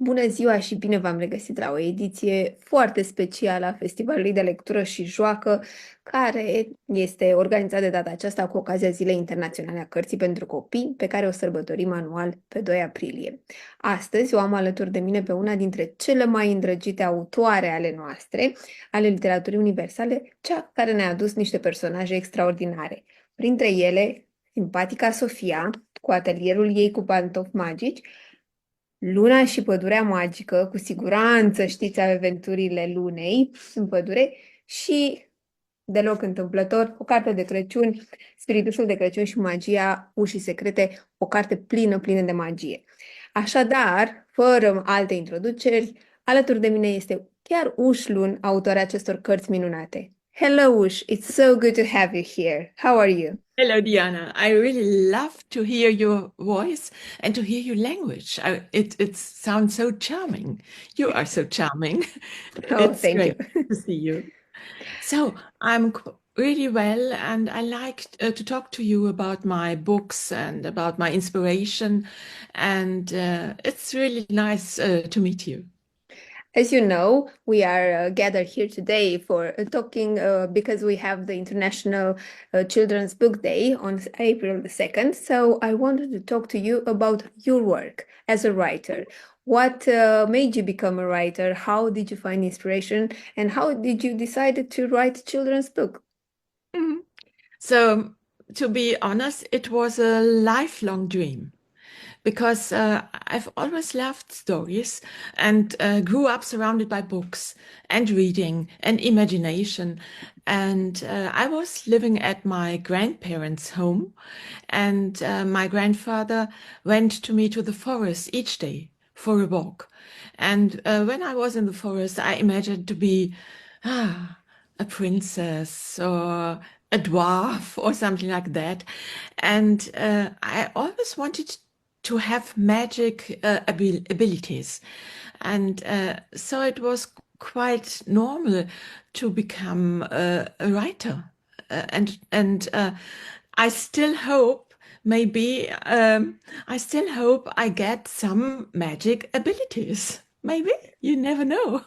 Bună ziua și bine v-am regăsit la o ediție foarte specială a Festivalului de Lectură și Joacă, care este organizat de data aceasta cu ocazia Zilei Internaționale a Cărții pentru Copii, pe care o sărbătorim anual pe 2 aprilie. Astăzi o am alături de mine pe una dintre cele mai îndrăgite autoare ale noastre, ale literaturii universale, cea care ne-a adus niște personaje extraordinare. Printre ele, simpatica Sofia, cu atelierul ei cu pantofi magici, Luna și pădurea magică, cu siguranță știți aventurile lunei în pădure și, deloc întâmplător, o carte de Crăciun, Spiritușul de Crăciun și magia ușii secrete, o carte plină de magie. Așadar, fără alte introduceri, alături de mine este chiar Usch Luhn, autoarea acestor cărți minunate. Hello, Usch, it's so good to have you here. How are you? Hello, Diana. I really love to hear your voice and to hear your language. It sounds so charming. You are so charming. Oh, It's thank you. great to see you. So I'm really well, and I like to talk to you about my books and about my inspiration. And it's really nice to meet you. As you know, we are gathered here today for talking because we have the International Children's Book Day on April the 2nd. So I wanted to talk to you about your work as a writer. What made you become a writer? How did you find inspiration? And how did you decide to write children's book? Mhm. So, to be honest, it was a lifelong dream, because I've always loved stories and grew up surrounded by books and reading and imagination. And I was living at my grandparents' home, and my grandfather went to me to the forest each day for a walk. And when I was in the forest, I imagined to be ah, a princess or a dwarf or something like that. And I always wanted to have magic abilities. And so it was quite normal to become a writer. And I still hope maybe I still hope I get some magic abilities. Maybe you never know.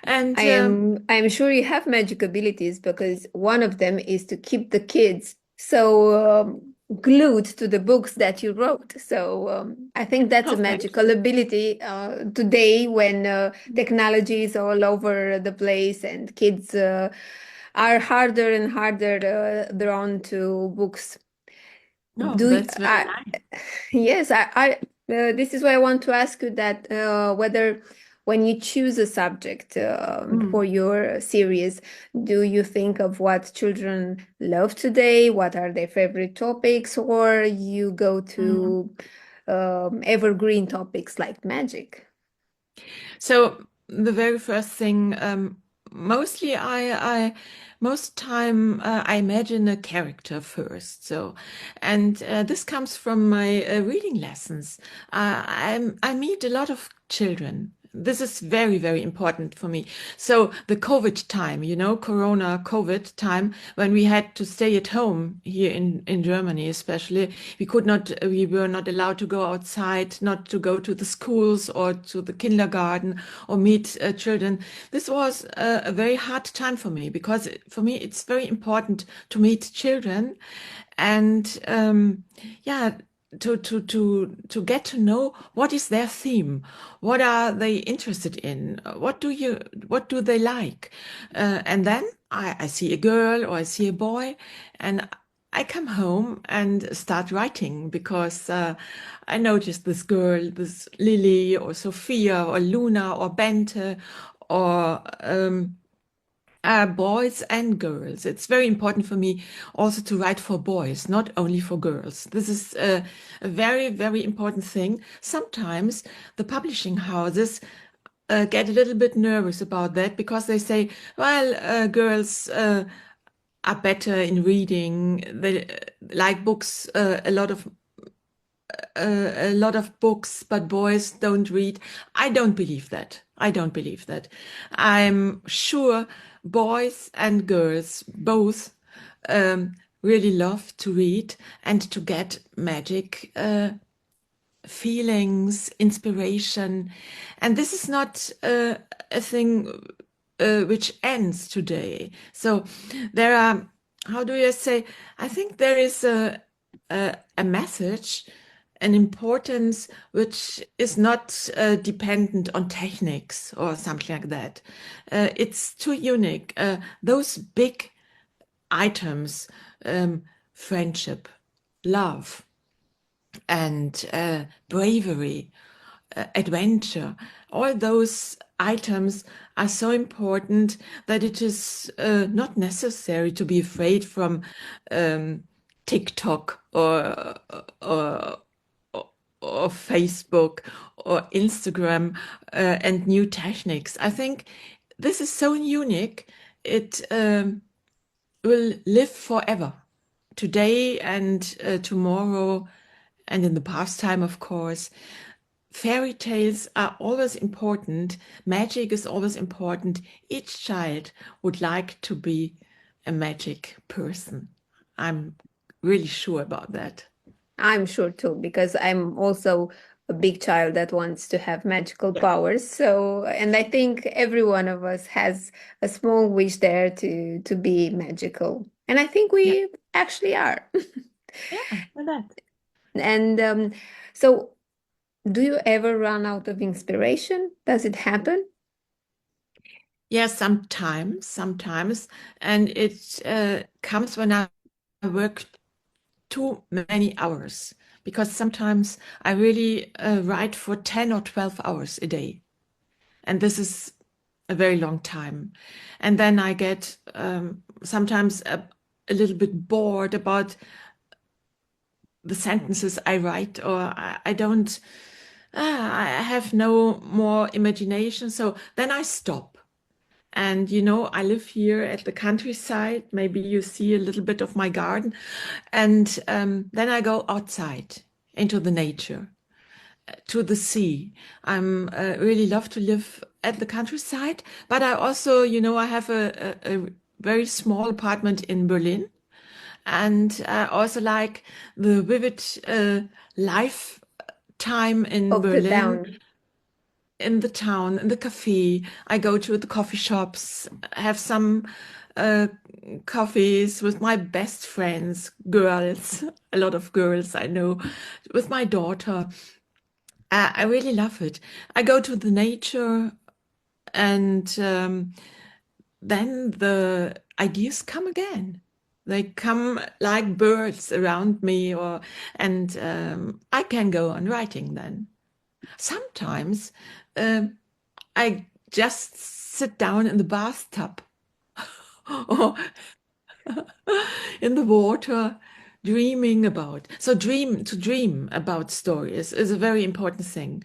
And I am sure you have magic abilities because one of them is to keep the kids so glued to the books that you wrote. So I think that's a oh, thank magical ability today when technology is all over the place and kids are harder and harder drawn to books. No, Do that's very I, nice. yes, this is why I want to ask you that whether when you choose a subject for Mm. your series, do you think of what children love today? What are their favorite topics? Or you go Mm. to evergreen topics like magic? So the very first thing, mostly most time I imagine a character first. So, and this comes from my reading lessons. I meet a lot of children. This is very important for me. So the COVID time, Corona COVID time, when we had to stay at home here in Germany, especially, we were not allowed to go outside, not to go to the schools or to the kindergarten or meet children. This was a very hard time for me, because for me it's very important to meet children, and yeah, to get to know what is their theme, what are they interested in, what do they like, and then I see a girl or I see a boy, and I come home and start writing, because I noticed this girl, this Lily or Sophia or Luna or Bente, or boys and girls. It's very important for me also to write for boys, not only for girls. This is a very important thing. Sometimes the publishing houses get a little bit nervous about that, because they say, well, girls are better in reading. They like books, a lot of books, but boys don't read. I don't believe that. I don't believe that. I'm sure boys and girls both really love to read and to get magic feelings, inspiration. And this is not a thing which ends today. So there are, how do you say, I think there is a message, an importance which is not dependent on techniques or something like that. It's too unique. Those big items, friendship, love, and bravery, adventure, all those items are so important that it is not necessary to be afraid from um, TikTok or or Facebook or Instagram and new techniques. I think this is so unique. It will live forever, today and tomorrow, and in the past time, of course. Fairy tales are always important. Magic is always important. Each child would like to be a magic person. I'm really sure about that. I'm sure too, because I'm also a big child that wants to have magical Yeah. powers. So, and I think every one of us has a small wish there to be magical. And I think Yeah. we actually are. Yeah, well that. And so, do you ever run out of inspiration? Does it happen? Yes, sometimes, and it comes when I work too many hours, because sometimes I really write for 10 or 12 hours a day, and this is a very long time. And then I get sometimes a little bit bored about the sentences I write, or I don't, I have no more imagination. So then I stop. And I live here at the countryside. Maybe you see a little bit of my garden. And then I go outside into the nature, to the sea. I'm really love to live at the countryside, but I also, I have a very small apartment in Berlin, and I also like the vivid life time in Of the Berlin, town. in the town, in the cafe. I go to the coffee shops, have some uh, coffees with my best friends, girls, a lot of girls I know, with my daughter. I really love it. I go to the nature, and then the ideas come again. They come like birds around me, and I can go on writing then. Sometimes um, I just sit down in the bathtub or in the water, dreaming about. So to dream about stories is a very important thing.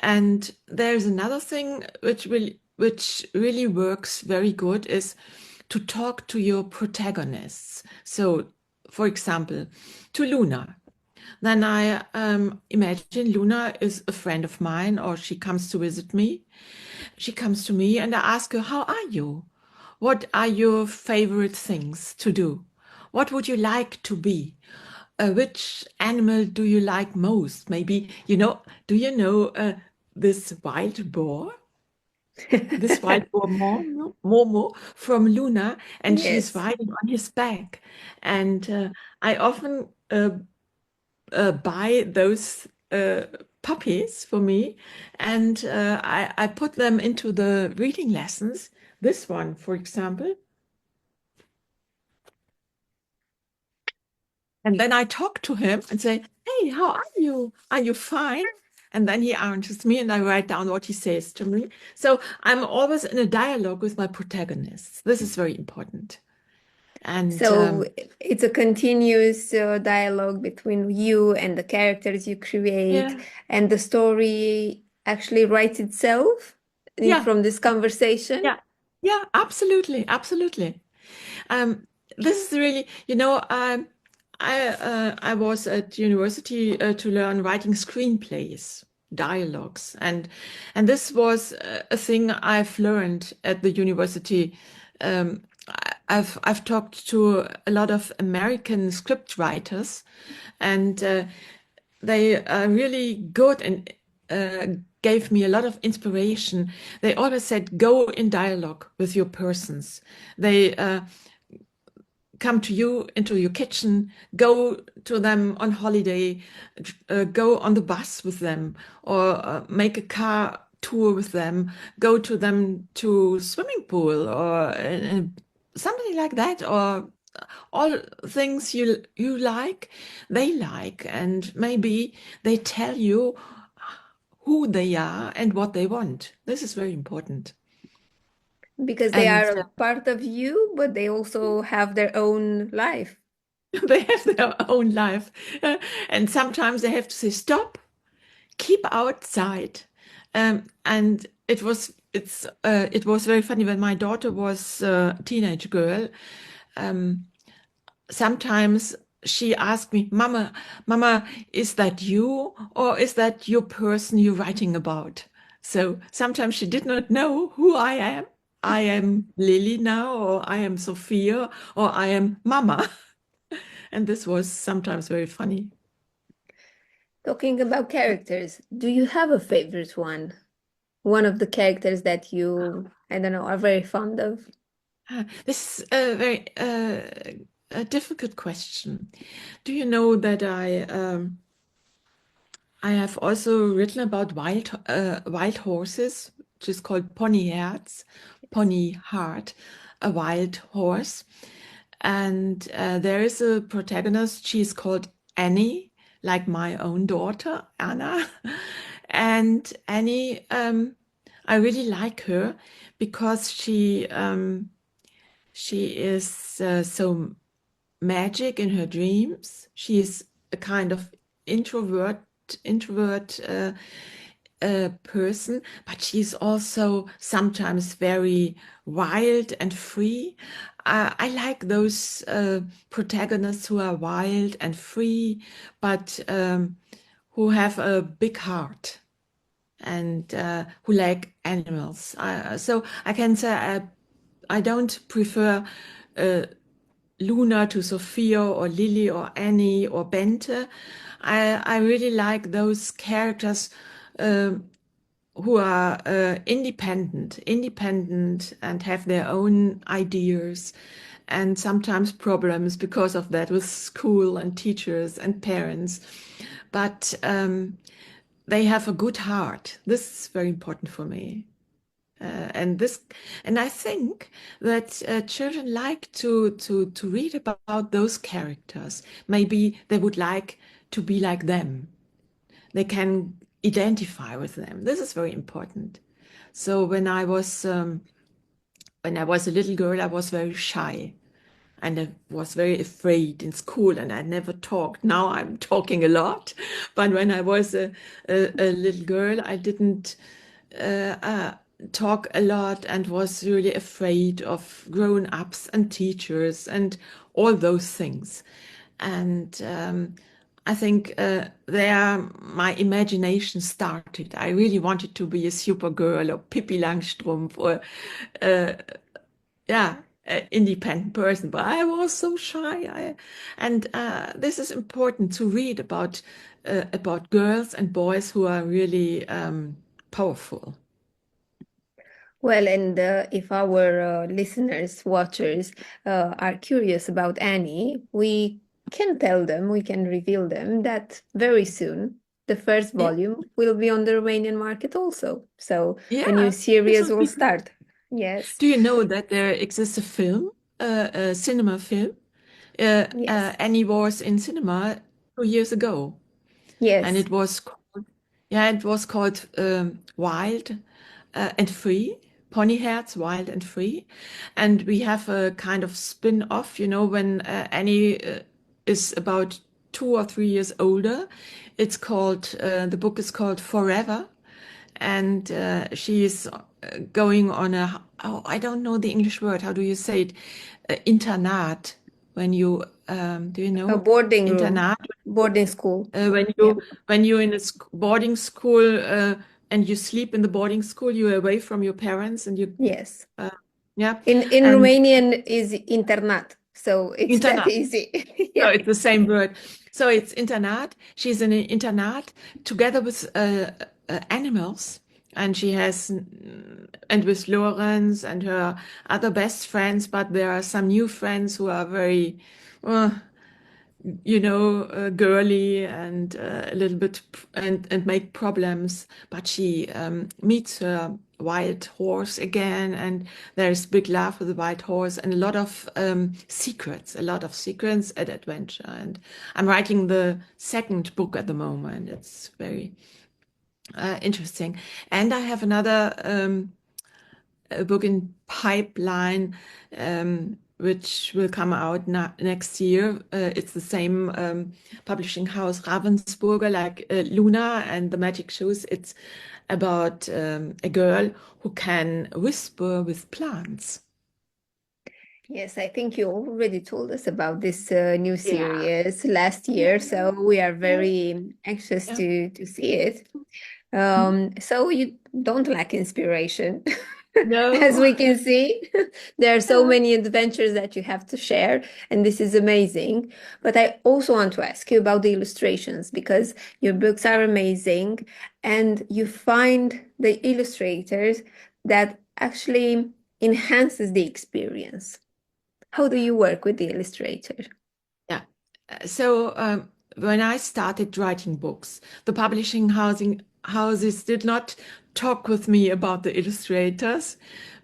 And there's another thing which really works very good, is to talk to your protagonists. So, for example, to Luna. Then I imagine Luna is a friend of mine, or she comes to visit me. She comes to me and I ask her, "How are you? What are your favorite things to do? What would you like to be? Which animal do you like most? Maybe, do you know this wild boar? This wild boar Momo from Luna, and she's Yes. riding on his back. And I often buy those puppies for me, and I put them into the reading lessons. This one, for example. And then I talk to him and say, "Hey, how are you? Are you fine?" And then he answers me, and I write down what he says to me. So I'm always in a dialogue with my protagonists. This is very important. And So it's a continuous dialogue between you and the characters you create, yeah, and the story actually writes itself yeah, from this conversation. yeah, yeah, absolutely, absolutely. Um, this is really, I was at university to learn writing screenplays, dialogues, and this was a thing I've learned at the university. I've talked to a lot of American script writers, and they are really good and gave me a lot of inspiration. They always said, go in dialogue with your persons. They come to you into your kitchen, go to them on holiday, go on the bus with them, or make a car tour with them, go to them to swimming pool or something like that, or all things you like, they like, and maybe they tell you who they are and what they want. This is very important. Because they And are a part of you, but they also have their own life. they have their own life. And sometimes they have to say, stop, keep outside. And it was very funny when my daughter was a teenage girl. Um, Sometimes she asked me, Mama, is that you or is that your person you're writing about? So sometimes she did not know who I am. I am Lily now, or I am Sophia, or I am Mama. And this was sometimes very funny. Talking about characters, do you have a favorite one? One of the characters that you, I don't know, are very fond of? This is a very a difficult question. Do you know that I have also written about wild horses, which is called Pony Herz, Pony Heart, a wild horse. And there is a protagonist. She's called Annie, like my own daughter, Anna. And Annie, I really like her because she is so magic in her dreams. She is a kind of introvert person, but she's also sometimes very wild and free. I like those protagonists who are wild and free, but who have a big heart and who like animals. So I can say I don't prefer Luna to Sophia or Lily or Annie or Bente. I really like those characters who are independent and have their own ideas and sometimes problems because of that with school and teachers and parents. But they have a good heart. This is very important for me. And this, and I think that children like to read about those characters. Maybe they would like to be like them. They can identify with them. This is very important. So when I was a little girl, I was very shy and I was very afraid in school, and I never talked. Now I'm talking a lot, but when I was a little girl, I didn't uh, uh, talk a lot and was really afraid of grown-ups and teachers and all those things. And I think there my imagination started. I really wanted to be a Supergirl or Pippi Langstrumpf or uh, yeah, an independent person, but I was so shy. And this is important to read about girls and boys who are really powerful. Well, and if our listeners, watchers, are curious about Annie, we can tell them, we can reveal them that very soon the first Yeah, volume will be on the Romanian market also. So a new yeah, this series would will be great. start. Yes, Do you know that there exists a film, a cinema film? yes, Annie was in cinema 2 years ago, and yes. it was yeah, it was called Wild and Free, Pony Herz, Wild and Free. And we have a kind of spin-off, when Annie is about 2 or 3 years older. The book is called Forever. And she is going on I don't know the English word. How do you say it? Internat. When you, do you A know boarding room, internat? boarding school. When Yeah. you're in a boarding school and you sleep in the boarding school, you're away from your parents and you Yes. uh, yeah In and Romanian is internat. so it's that Internat. easy. So Yeah. it's the same word. So it's internat. She's in an internat together with animals, and she has and with Lorenz and her other best friends. But there are some new friends who are very, uh, girly and a little bit and make problems. But she meets her wild horse again, and there's big love for the wild horse and a lot of secrets and adventure. And I'm writing the second book at the moment. It's very interesting. And I have another a book in pipeline, which will come out next year. It's the same publishing house, Ravensburger, like Luna and the Magic Shoes. It's about a girl who can whisper with plants. Yes, I think you already told us about this new Yeah, series last yeah, year, so we are yeah, very anxious yeah. to see it. Mhm. So you don't lack inspiration, as No. we can see. There are so Yeah. many adventures that you have to share, and this is amazing. But I also want to ask you about the illustrations because your books are amazing, and you find the illustrators that actually enhances the experience. How do you work with the illustrator? Yeah. So when I started writing books, the publishing housing houses did not talk with me about the illustrators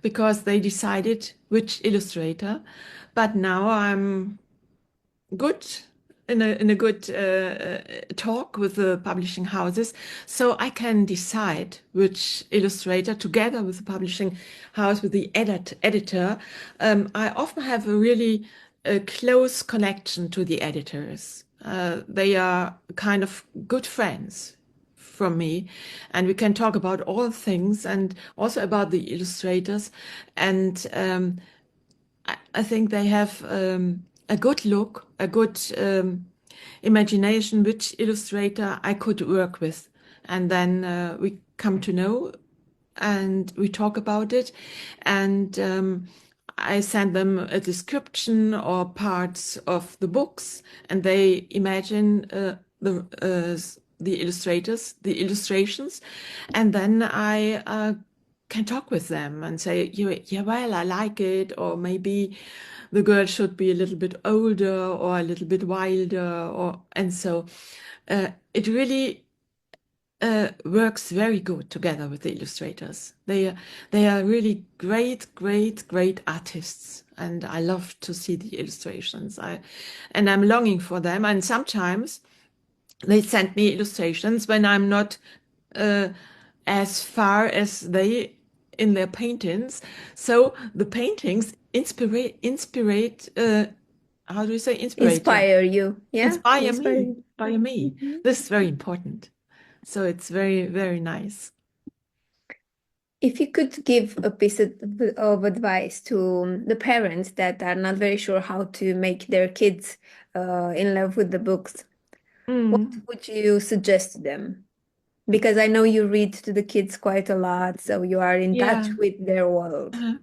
because they decided which illustrator. But now I'm good in a good talk with the publishing houses, so I can decide which illustrator, together with the publishing house, with the editor. I often have a really close connection to the editors. They are kind of good friends from me, and we can talk about all things and also about the illustrators. And I think they have a good look, a good imagination, which illustrator I could work with. And then we come to know and we talk about it. And I send them a description or parts of the books, and they imagine the illustrators, the illustrations, and then I can talk with them and say, yeah, well, I like it, or maybe the girl should be a little bit older or a little bit wilder, or and so it really works very good together with the illustrators. They are really great artists, and I love to see the illustrations. And I'm longing for them. And sometimes they send me illustrations when I'm not uh, as far as they in their paintings. So the paintings how do you say inspirate? Yeah, Inspire you, yeah? inspire Inspire me, you. inspire me. Mhm. This is very important. So it's very nice. If you could give a piece of advice to the parents that are not very sure how to make their kids in love with the books, what Mm, would you suggest to them? Because I know you read to the kids quite a lot, so you are in yeah. touch with their world. Uh-huh.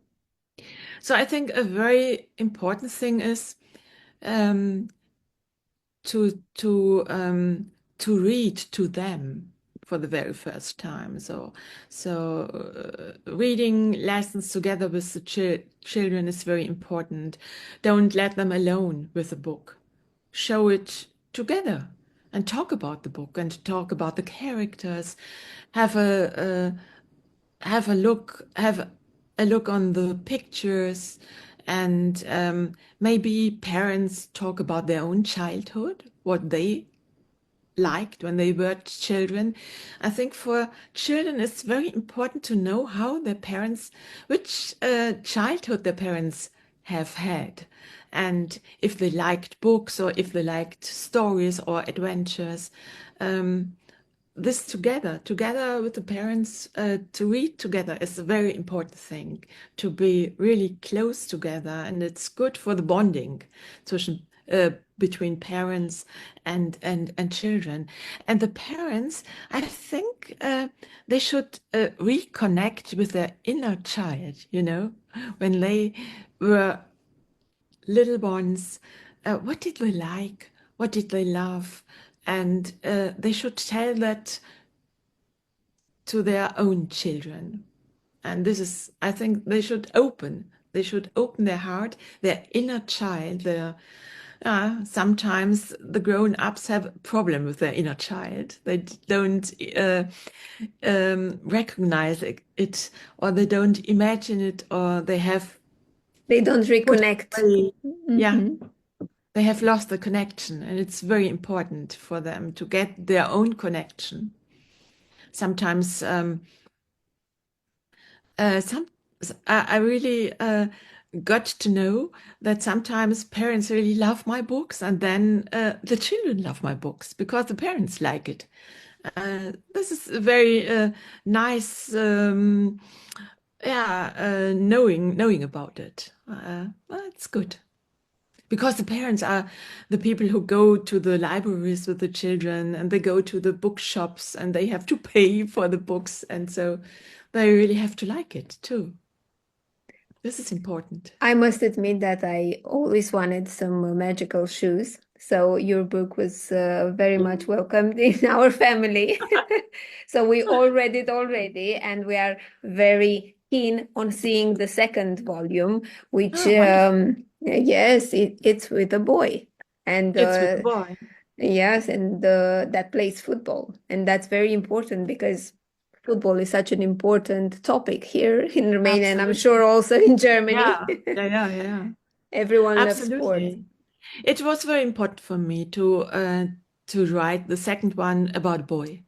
So I think a very important thing is um, to read to them for the very first time. So reading lessons together with the children is very important. Don't let them alone with the book. Show it together and talk about the book and talk about the characters. Have have a look on the pictures, and maybe parents talk about their own childhood, what they liked when they were children. I think for children, it's very important to know how their parents, which childhood their parents have had, and if they liked books or if they liked stories or adventures. Um, this together with the parents, to read together is a very important thing, to be really close together, and it's good for the bonding between between parents and children. And the parents, I think, they should reconnect with their inner child, when they were little ones, what did they like? What did they love? And they should tell that to their own children. And this is, I think they should open their heart, their inner child. Sometimes the grown-ups have a problem with their inner child. They don't recognize it, or they don't imagine it, or they have They don't pushed reconnect. away. Yeah, Mhm. they have lost the connection, and it's very important for them to get their own connection. Sometimes, some I really got to know that sometimes parents really love my books, and then the children love my books because the parents like it. This is a very nice, yeah, knowing about it. Well, it's good. Because the parents are the people who go to the libraries with the children and they go to the bookshops and they have to pay for the books. And so they really have to like it too. This is important. I must admit that I always wanted some magical shoes. So your book was very much welcomed in our family. So we all read it already, and we are very keen on seeing the second volume, which, Oh, wonderful. yes, it's with a boy. And It's with the boy. yes, and that plays football. And that's very important because football is such an important topic here in Romania, and I'm sure Absolutely. also in Germany. Yeah, yeah, yeah, yeah. Everyone loves sports. Absolutely. It was very important for me to write the second one about a boy.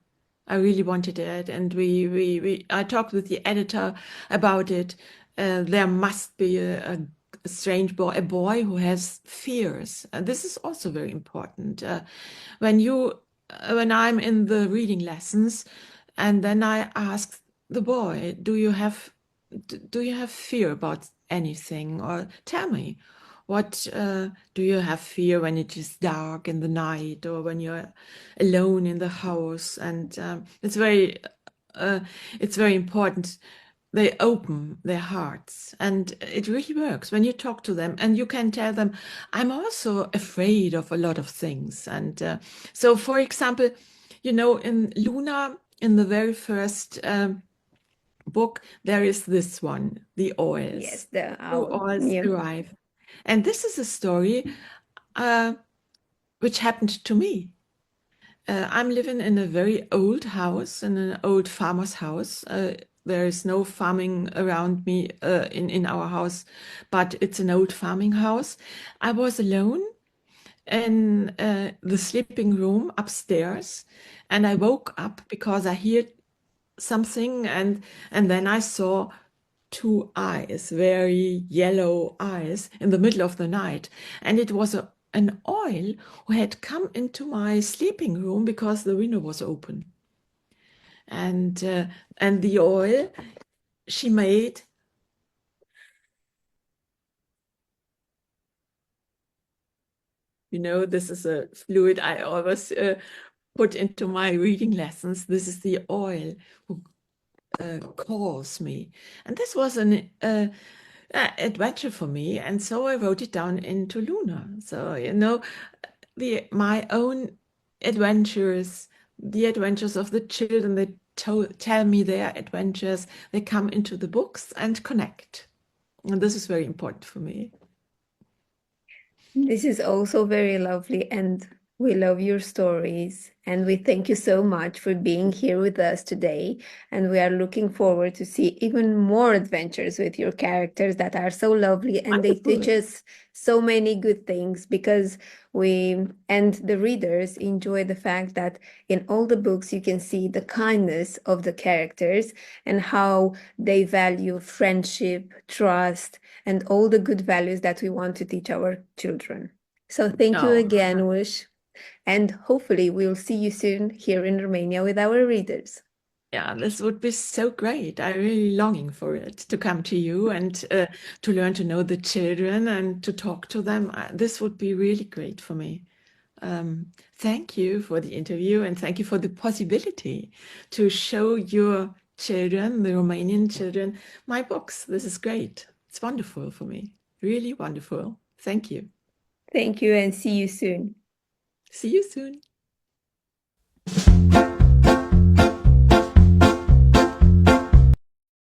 I really wanted it, and we I talked with the editor about it. There must be a strange boy, a boy who has fears. This is also very important. When you when I'm in the reading lessons, and then I ask the boy, do you have fear about anything, or tell me, what do you have fear when it is dark in the night or when you're alone in the house? And uh, it's very important. They open their hearts, and it really works when you talk to them, and you can tell them, "I'm also afraid of a lot of things." And so, for example, in Luna, in the very first book, there is this one, the Yes, oils. the Two owl. oils Yeah. arrive. And this is a story uh, which happened to me. I'm living in a very old house, in an old farmer's house. There is no farming around me in our house, but it's an old farming house. I was alone in the sleeping room upstairs, and I woke up because I heard something, and then I saw two eyes, very yellow eyes, in the middle of the night. And it was an oil who had come into my sleeping room because the window was open. And the oil she made, this is a fluid I always put into my reading lessons. This is the oil who calls me. And this was an adventure for me, and so I wrote it down into Luna. So my own adventures, the adventures of the children. They tell me their adventures. They come into the books and connect, and this is very important for me. This is also very lovely, and we love your stories. And we thank you so much for being here with us today. And we are looking forward to see even more adventures with your characters that are so lovely, and they teach Wonderful. us so many good things because we and the readers enjoy the fact that in all the books you can see the kindness of the characters and how they value friendship, trust, and all the good values that we want to teach our children. So thank you Oh, again, Usch, and hopefully we'll see you soon here in Romania with our readers. yeah, this would be so great. I'm really longing for it to come to you and to learn to know the children and to talk to them. This would be really great for me. Thank you for the interview, and thank you for the possibility to show your children, the Romanian children, my books. This is great. It's wonderful for me. Really wonderful. Thank you. Thank you and see you soon. See you soon.